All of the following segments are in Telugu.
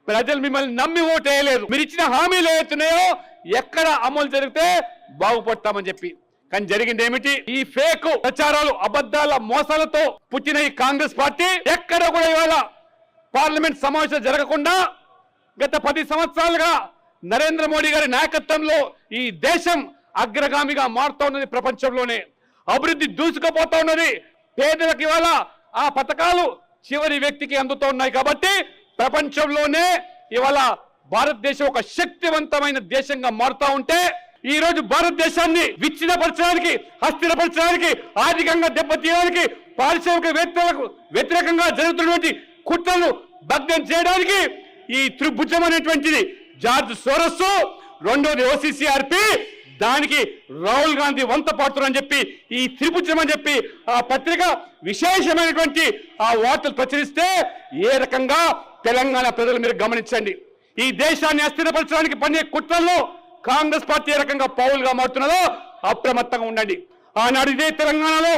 ప్రజలు మిమ్మల్ని నమ్మి ఓటేయలేదు. మీరు ఇచ్చిన హామీలు ఏవైతున్నాయో ఎక్కడ అమలు జరిగితే బాగుపడతామని చెప్పి, కానీ జరిగింది ఏమిటి? ఈ ఫేక్ ప్రచారాలు, అబద్ధాల మోసాలతో పుట్టిన ఈ కాంగ్రెస్ పార్టీ ఎక్కడ కూడా ఇవాళ పార్లమెంట్ సమావేశాలు జరగకుండా గత 10 సంవత్సరాలుగా నరేంద్ర మోడీ గారి నాయకత్వంలో ఈ దేశం అగ్రగామిగా మారుతా ఉన్నది. ప్రపంచంలోనే అభివృద్ధి దూసుకుపోతా ఉన్నది. పేదలకు ఇవాళ ఆ పథకాలు చివరి వ్యక్తికి అందుతూ ఉన్నాయి. కాబట్టి ప్రపంచంలోనే ఇవాళ భారతదేశం ఒక శక్తివంతమైన దేశంగా మారుతా ఉంటే, ఈ రోజు భారతదేశాన్ని విచ్ఛిన్నపరచడానికి, అస్థిరపరచడానికి, ఆర్థికంగా దెబ్బతీయడానికి, పారిశ్రామికవేత్తలకు వ్యతిరేకంగా జరుగుతున్నటువంటి కుట్రలు భగ్నం చేయడానికి ఈ త్రిభుజం అనేటువంటిది జార్జ్ సోరస్, రెండోది OCCRP, దానికి రాహుల్ గాంధీ వంత పాడుతున్నారని చెప్పి ఈ త్రిభుజం అని చెప్పి ఆ పత్రిక విశేషమైనటువంటి ఆ వార్తలు ప్రచురిస్తే ఏ రకంగా తెలంగాణ ప్రజలు మీరు గమనించండి. ఈ దేశాన్ని అస్థిరపరచడానికి పనే కుట్రల్లో కాంగ్రెస్ పార్టీ ఏ రకంగా పౌలుగా మారుతున్నదో అప్రమత్తంగా ఉండండి. ఆనాడు ఇదే తెలంగాణలో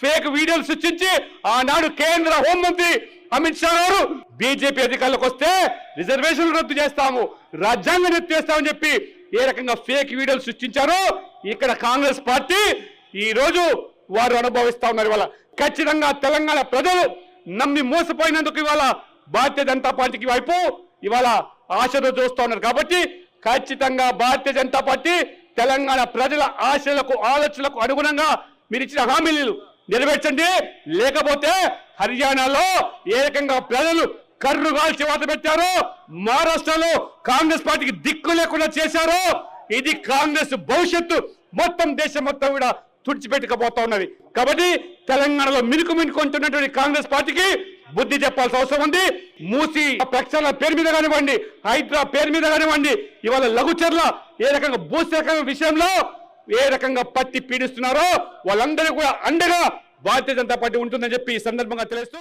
ఫేక్ వీడియోలు సృష్టించి ఆనాడు కేంద్ర హోంమంత్రి అమిత్ షా గారు బీజేపీ అధికారులకు వస్తే రిజర్వేషన్లు రద్దు చేస్తాము, రాజ్యాంగం రద్దు చేస్తామని చెప్పి ఏ రకంగా ఫేక్ వీడియోలు సృష్టించారో ఇక్కడ కాంగ్రెస్ పార్టీ ఈ రోజు వారు అనుభవిస్తా ఉన్నారు. ఇవాళ ఖచ్చితంగా తెలంగాణ ప్రజలు నమ్మి మోసపోయినందుకు ఇవాళ భారతీయ జనతా పార్టీకి వైపు ఇవాళ ఆశతో చూస్తూ ఉన్నారు. కాబట్టి ఖచ్చితంగా భారతీయ జనతా పార్టీ తెలంగాణ ప్రజల ఆశలకు, ఆలోచనలకు అనుగుణంగా మీరు ఇచ్చిన హామీలు నెరవేర్చండి. లేకపోతే హర్యానాలో ఏ రకంగా ప్రజలు కర్రుగాల్చి వాత పెట్టారో, మహారాష్ట్రలో కాంగ్రెస్ పార్టీకి దిక్కు లేకుండా చేశారో, ఇది కాంగ్రెస్ భవిష్యత్తు మొత్తం దేశం మొత్తం కూడా తుడిచిపెట్టుకపోతా ఉన్నది. కాబట్టి తెలంగాణలో మినుకుంటున్నటువంటి కాంగ్రెస్ పార్టీకి బుద్ధి చెప్పాల్సిన అవసరం ఉంది. మూసి ప్రక్షాళన పేరు మీద కానివ్వండి, హైడ్రా పేరు మీద కానివ్వండి, ఇవాళ లఘుచర్ల ఏ రకంగా భూసేకరణ విషయంలో ఏ రకంగా పట్టి పీడిస్తున్నారో వాళ్ళందరూ కూడా అండగా భారతీయ జనతా పార్టీ ఉంటుందని చెప్పి ఈ సందర్భంగా తెలుస్తూ